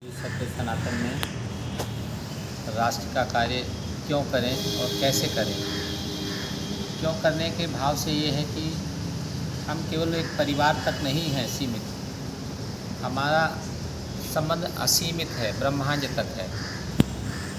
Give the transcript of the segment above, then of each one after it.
सत्य सनातन में राष्ट्र का कार्य क्यों करें और कैसे करें। क्यों करने के भाव से ये है कि हम केवल एक परिवार तक नहीं हैं सीमित, हमारा संबंध असीमित है, ब्रह्मांड तक है।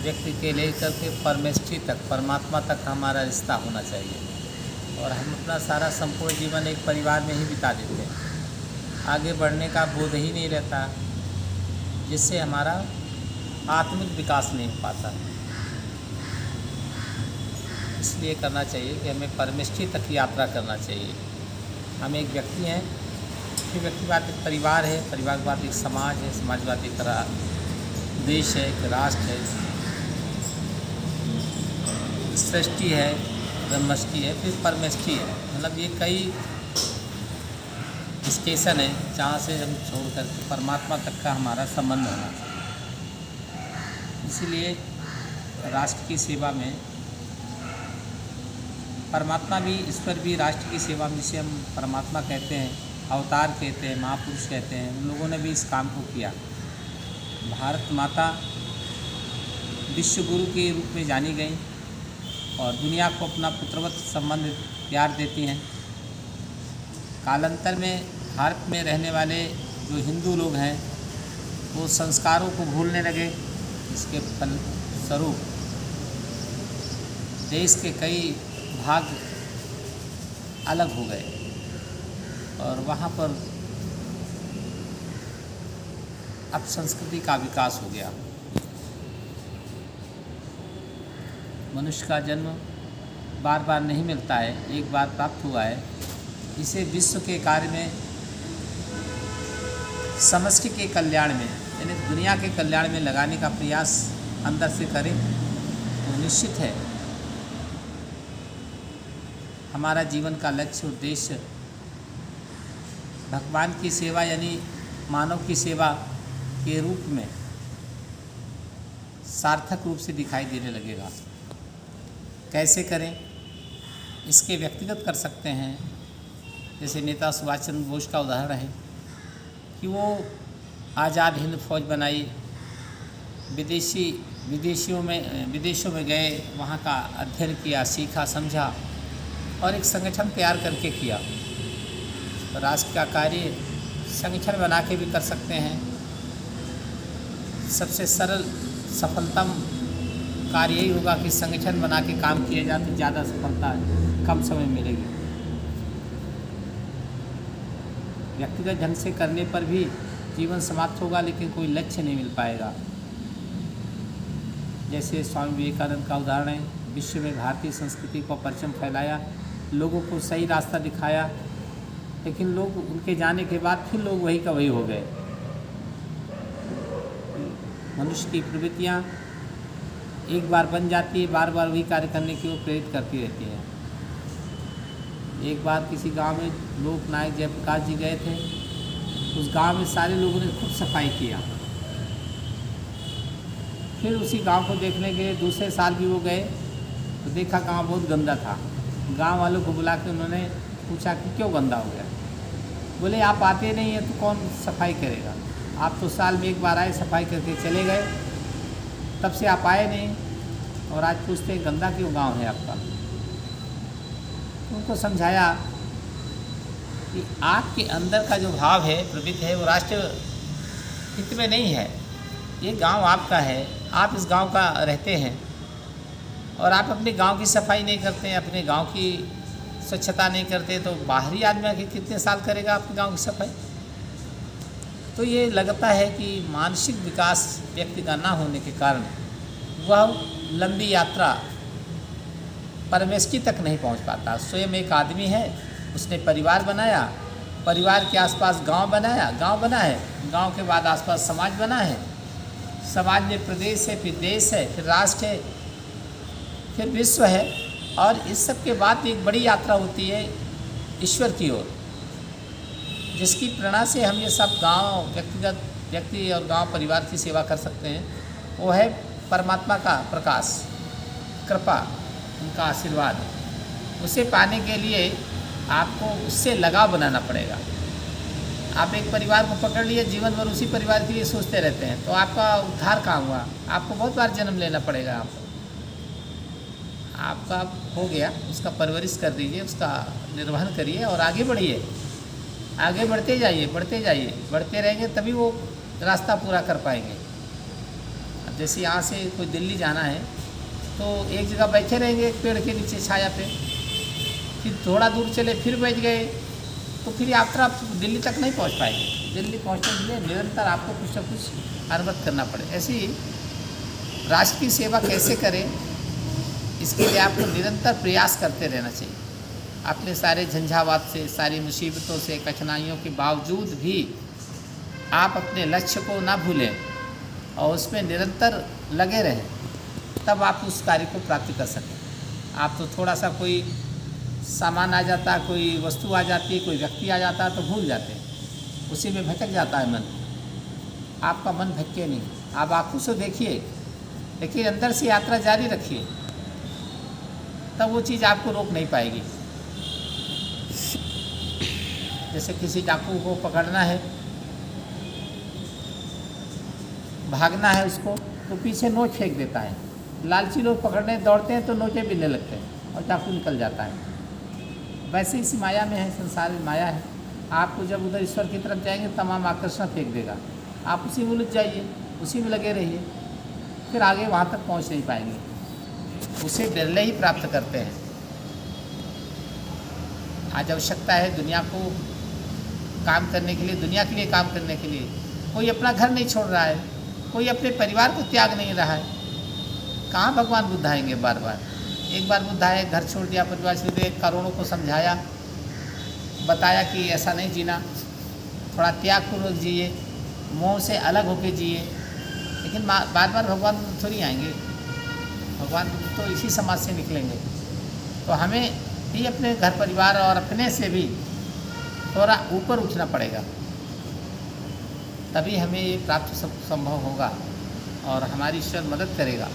व्यक्ति के लेकर के परमेष्ठी तक, परमात्मा तक हमारा रिश्ता होना चाहिए। और हम अपना सारा संपूर्ण जीवन एक परिवार में ही बिता देते हैं, आगे बढ़ने का बोध ही नहीं रहता, जिससे हमारा आत्मिक विकास नहीं हो पाता। इसलिए करना चाहिए कि हमें परमेष्ठी तक यात्रा करना चाहिए। हम एक व्यक्ति हैं, फिर व्यक्ति के बाद एक परिवार है, परिवार के बाद एक समाज है, समाज के बाद एक देश है, एक राष्ट्र है, सृष्टि है, ब्रह्मष्टि है, फिर परमेष्ठी है। मतलब ये कई स्टेशन है जहाँ से हम छोड़ कर के परमात्मा तक का हमारा संबंध होना चाहिए। इसीलिए राष्ट्र की सेवा में परमात्मा भी, ईश्वर भी राष्ट्र की सेवा में, जिसे हम परमात्मा कहते हैं, अवतार कहते हैं, महापुरुष कहते हैं, उन लोगों ने भी इस काम को किया। भारत माता विश्व गुरु के रूप में जानी गई और दुनिया को अपना पुत्रवत संबंध प्यार देती हैं। कालांतर में भारत में रहने वाले जो हिंदू लोग हैं वो संस्कारों को भूलने लगे। इसके फलस्वरूप देश के कई भाग अलग हो गए और वहाँ पर अब संस्कृति का विकास हो गया। मनुष्य का जन्म बार बार नहीं मिलता है, एक बार प्राप्त हुआ है। इसे विश्व के कार्य में, समष्टि के कल्याण में, यानी दुनिया के कल्याण में लगाने का प्रयास अंदर से करें तो निश्चित है हमारा जीवन का लक्ष्य, उद्देश्य भगवान की सेवा यानी मानव की सेवा के रूप में सार्थक रूप से दिखाई देने लगेगा। कैसे करें, इसके व्यक्तिगत कर सकते हैं। जैसे नेता सुभाष चंद्र बोस का उदाहरण है कि वो आज़ाद हिंद फौज बनाई, विदेशों में गए, वहाँ का अध्ययन किया, सीखा, समझा और एक संगठन तैयार करके किया। तो राष्ट्र का कार्य संगठन बना के भी कर सकते हैं। सबसे सरल सफलतम कार्य यही होगा कि संगठन बना के काम किया जाए तो ज़्यादा सफलता कम समय मिलेगी। व्यक्तिगत ढंग से करने पर भी जीवन समाप्त होगा, लेकिन कोई लक्ष्य नहीं मिल पाएगा। जैसे स्वामी विवेकानंद का उदाहरण है, विश्व में भारतीय संस्कृति को परचम फैलाया, लोगों को सही रास्ता दिखाया, लेकिन लोग उनके जाने के बाद फिर लोग वही का वही हो गए। मनुष्य की प्रवृत्तियाँ एक बार बन जाती है, बार बार वही कार्य करने की वो प्रेरित करती रहती है। एक बार किसी गांव में लोकनायक जयप्रकाश जी गए थे, उस गांव में सारे लोगों ने खूब सफाई किया। फिर उसी गांव को देखने के लिए दूसरे साल भी वो गए तो देखा गांव बहुत गंदा था। गांव वालों को बुला के उन्होंने पूछा कि क्यों गंदा हो गया। बोले आप आते नहीं हैं तो कौन सफाई करेगा, आप तो साल में एक बार आए, सफाई करके चले गए, तब से आप आए नहीं और आज पूछते हैं गंदा क्यों गांव है आपका। उनको समझाया कि आपके अंदर का जो भाव है, प्रवृत्ति है, वो राष्ट्र हित में नहीं है। ये गांव आपका है, आप इस गांव का रहते हैं और आप अपने गांव की सफाई नहीं करते हैं, अपने गांव की स्वच्छता नहीं करते, तो बाहरी आदमी आके कितने साल करेगा आपके गांव की सफाई। तो ये लगता है कि मानसिक विकास व्यक्ति का ना होने के कारण वह लंबी यात्रा परमेष्ठी तक नहीं पहुंच पाता। स्वयं एक आदमी है, उसने परिवार बनाया, परिवार के आसपास गांव बनाया, गांव बना है, गांव के बाद आसपास समाज बना है, समाज में प्रदेश है, फिर देश है, फिर राष्ट्र है, फिर विश्व है, और इस सब के बाद एक बड़ी यात्रा होती है ईश्वर की ओर, जिसकी प्रेरणा से हम ये सब गांव, व्यक्तिगत व्यक्ति और गांव परिवार की सेवा कर सकते हैं। वो है परमात्मा का प्रकाश, कृपा, उनका आशीर्वाद। उसे पाने के लिए आपको उससे लगाव बनाना पड़ेगा। आप एक परिवार को पकड़ लिए, जीवन भर उसी परिवार के लिए सोचते रहते हैं, तो आपका उद्धार कहाँ हुआ? आपको बहुत बार जन्म लेना पड़ेगा। आपका हो गया, उसका परवरिश कर दीजिए, उसका निर्वहन करिए और आगे बढ़िए। आगे बढ़ते जाइए, बढ़ते जाइए, बढ़ते रहेंगे तभी वो रास्ता पूरा कर पाएंगे। अब जैसे यहाँ से कोई दिल्ली जाना है तो एक जगह बैठे रहेंगे एक पेड़ के नीचे छाया पे, फिर थोड़ा दूर चले फिर बैठ गए, तो फिर यात्रा दिल्ली तक नहीं पहुँच पाएंगे। दिल्ली पहुँचने के लिए निरंतर आपको कुछ न कुछ अनवरत करना पड़े। ऐसे ही राष्ट्र की सेवा कैसे करें, इसके लिए आपको निरंतर प्रयास करते रहना चाहिए। अपने सारे झंझावात से, सारी मुसीबतों से, कठिनाइयों के बावजूद भी आप अपने लक्ष्य को ना भूलें और उसमें निरंतर लगे रहें, तब आप उस कार्य को प्राप्त कर सकें। आप तो थोड़ा सा कोई सामान आ जाता, कोई वस्तु आ जाती है, कोई व्यक्ति आ जाता है तो भूल जाते हैं, उसी में भटक जाता है मन। आपका मन भटके नहीं, आप आंखों से देखिए, लेकिन अंदर से यात्रा जारी रखिए, तब वो चीज़ आपको रोक नहीं पाएगी। जैसे किसी डाकू को पकड़ना है, भागना है उसको, तो पीछे नोच फेंक देता है। लालची लोग पकड़ने दौड़ते हैं तो नोचे बिनने लगते हैं और डाकू निकल जाता है। वैसे इसी माया में है, संसार में माया है। आपको जब उधर ईश्वर की तरफ जाएंगे तमाम आकर्षण फेंक देगा, आप उसी में उलझ जाइए, उसी में लगे रहिए, फिर आगे वहाँ तक पहुँच नहीं पाएंगे। उसे डरले ही प्राप्त करते हैं। आज आवश्यकता है दुनिया को काम करने के लिए, दुनिया के लिए काम करने के लिए। कोई अपना घर नहीं छोड़ रहा है, कोई अपने परिवार को त्याग नहीं रहा है। कहाँ भगवान बुद्ध आएंगे बार बार? एक बार बुद्ध आए, घर छोड़ दिया, परिवार छोड़ दिया, करोड़ों को समझाया, बताया कि ऐसा नहीं जीना, थोड़ा त्यागपूर्वक जिए, मोह से अलग होकर जिए। लेकिन बार बार भगवान थोड़ी आएंगे, भगवान तो इसी समाज से निकलेंगे। तो हमें भी अपने घर परिवार और अपने से भी थोड़ा ऊपर उठना पड़ेगा, तभी हमें ये प्राप्त संभव होगा और हमारी ईश्वर मदद करेगा।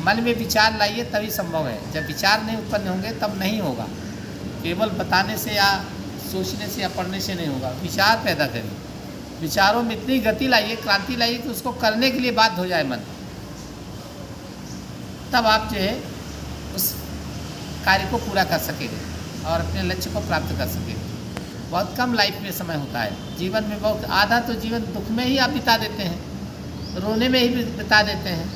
मन में विचार लाइए तभी संभव है। जब विचार नहीं उत्पन्न होंगे तब नहीं होगा। केवल बताने से या सोचने से या पढ़ने से नहीं होगा। विचार पैदा करिए, विचारों में इतनी गति लाइए, क्रांति लाइए कि उसको करने के लिए बाध्य हो जाए मन। तब आप जो है उस कार्य को पूरा कर सकेंगे और अपने लक्ष्य को प्राप्त कर सकेंगे। बहुत कम लाइफ में समय होता है जीवन में, बहुत आधा तो जीवन दुख में ही आप बिता देते हैं, रोने में ही बिता देते हैं,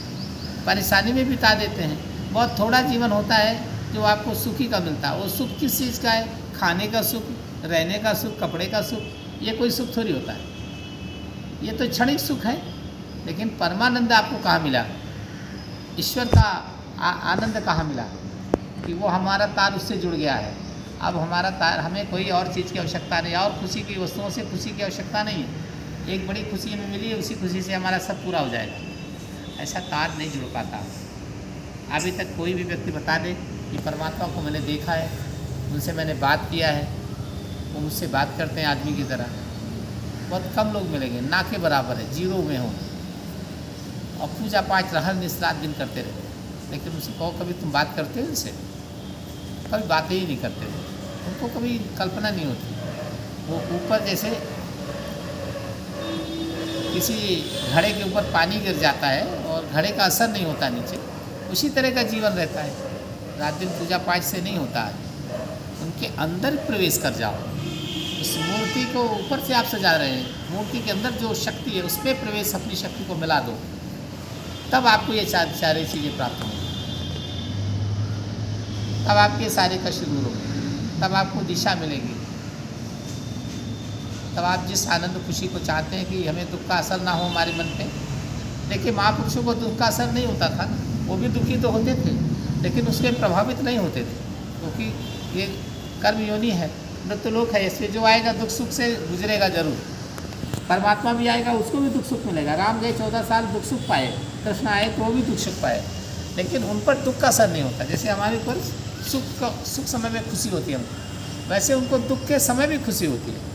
परेशानी में बिता देते हैं। बहुत थोड़ा जीवन होता है जो आपको सुखी का मिलता है। वो सुख किस चीज़ का है? खाने का सुख, रहने का सुख, कपड़े का सुख। ये कोई सुख थोड़ी होता है, ये तो क्षणिक सुख है। लेकिन परमानंद आपको कहाँ मिला? ईश्वर का आनंद कहाँ मिला? कि वो हमारा तार उससे जुड़ गया है। अब हमारा तार, हमें कोई और चीज़ की आवश्यकता नहीं, और खुशी की वस्तुओं से खुशी की आवश्यकता नहीं है। एक बड़ी खुशी हमें मिली है, उसी खुशी से हमारा सब पूरा हो जाएगा। ऐसा तार नहीं जुड़ पाता। अभी तक कोई भी व्यक्ति बता दे कि परमात्मा को मैंने देखा है, उनसे मैंने बात किया है, वो मुझसे बात करते हैं आदमी की तरह, बहुत कम लोग मिलेंगे, ना के बराबर है, जीरो में हो। और पूजा पाठ हर निस्रात दिन करते रहते हैं, लेकिन उनसे कहो कभी तुम बात करते हो उनसे? कभी बातें ही नहीं करते, उनको कभी कल्पना नहीं होती। वो ऊपर जैसे किसी घड़े के ऊपर पानी गिर जाता है और घड़े का असर नहीं होता नीचे, उसी तरह का जीवन रहता है। रात दिन पूजा पाठ से नहीं होता है, उनके अंदर प्रवेश कर जाओ। उस मूर्ति को ऊपर से आप सजा रहे हैं, मूर्ति के अंदर जो शक्ति है उस पर प्रवेश, अपनी शक्ति को मिला दो, तब आपको ये सारी चीज़ें प्राप्त होंगी। तब आपके सारे कष्ट दूर होंगे, तब आपको दिशा मिलेगी, तब आप जिस आनंद खुशी को चाहते हैं कि हमें दुख का असर ना हो हमारे मन पे। देखिए महापुरुषों को दुख का असर नहीं होता था, वो भी दुखी तो होते थे, लेकिन उसके प्रभावित नहीं होते थे, क्योंकि ये कर्म योनि है, मृत्युलोक है। इसमें जो आएगा दुख सुख से गुजरेगा जरूर। परमात्मा भी आएगा, उसको भी दुख सुख मिलेगा। राम गए 14 साल दुख सुख पाए, कृष्ण आए तो वो भी दुख सुख पाए, लेकिन उन पर दुख का असर नहीं होता। जैसे हमारे ऊपर सुख समय में खुशी होती है हमको, वैसे उनको दुख के समय भी खुशी होती है।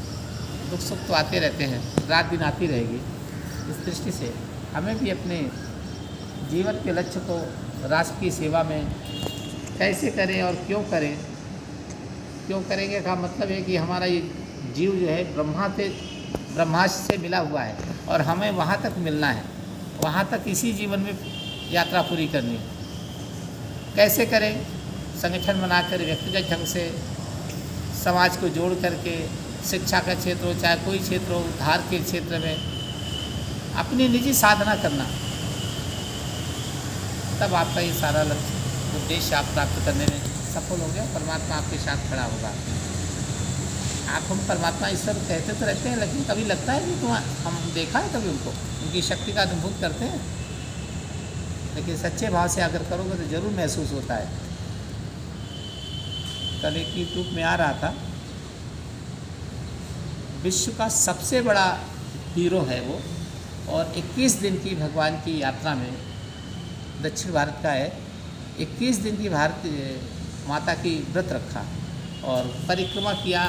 दुख सुख तो आते रहते हैं, रात दिन आती रहेगी। इस दृष्टि से हमें भी अपने जीवन के लक्ष्य को राष्ट्र की सेवा में कैसे करें और क्यों करें, क्यों करेंगे का मतलब है कि हमारा ये जीव जो है ब्रह्मा से ब्रह्मास्त्र से मिला हुआ है और हमें वहाँ तक मिलना है, वहाँ तक इसी जीवन में यात्रा पूरी करनी है। कैसे करें? संगठन बनाकर, व्यक्तिगत ढंग से समाज को जोड़ करके, शिक्षा का क्षेत्र हो चाहे कोई क्षेत्र हो, उद्धार के क्षेत्र में अपनी निजी साधना करना, तब आपका ये सारा लक्ष्य उद्देश्य आप प्राप्त करने में सफल हो गया। परमात्मा आपके साथ खड़ा होगा। आप हम परमात्मा ईश्वर कहते तो रहते हैं, लेकिन कभी लगता है कि हम देखा है कभी उनको, उनकी शक्ति का अनुभव करते हैं, लेकिन सच्चे भाव से अगर करोगे तो ज़रूर महसूस होता है। कल एक यूट्यूब में आ रहा था, विश्व का सबसे बड़ा हीरो है वो, और 21 दिन की भगवान की यात्रा में, दक्षिण भारत का है, 21 दिन की भारत माता की व्रत रखा और परिक्रमा किया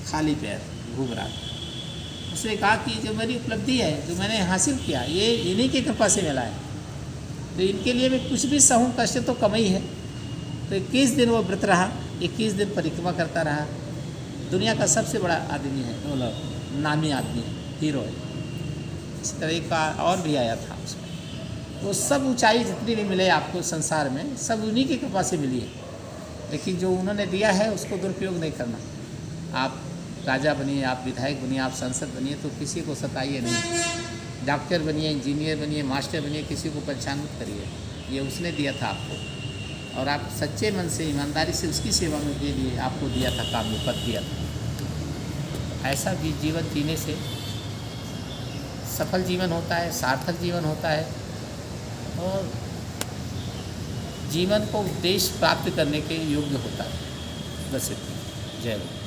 खाली पैर घूम रहा था। उसने कहा कि जो मेरी उपलब्धि है, जो मैंने हासिल किया, ये इन्हीं की कृपा से मिला है, तो इनके लिए मैं कुछ भी सहूँ, कष्ट तो कम ही है। तो 21 दिन वो व्रत रहा, 21 दिन परिक्रमा करता रहा। दुनिया का सबसे बड़ा आदमी है, मतलब नामी आदमी है, हीरो है। इस तरह का और भी आया था उसमें। वो सब ऊंचाई जितनी भी मिले आपको संसार में, सब उन्हीं की कृपा से मिली है, लेकिन जो उन्होंने दिया है उसको दुरुपयोग नहीं करना। आप राजा बनिए, आप विधायक बनिए, आप सांसद बनिए, तो किसी को सताइए नहीं। डॉक्टर बनिए, इंजीनियर बनिए, मास्टर बनिए, किसी को परेशान मत करिए। ये उसने दिया था आपको, और आप सच्चे मन से, ईमानदारी से उसकी सेवा में के लिए आपको दिया था, काम में पद दिया था। ऐसा भी जीवन जीने से सफल जीवन होता है, सार्थक जीवन होता है, और जीवन को उद्देश्य प्राप्त करने के योग्य होता है। बस इतना। जय गुरु।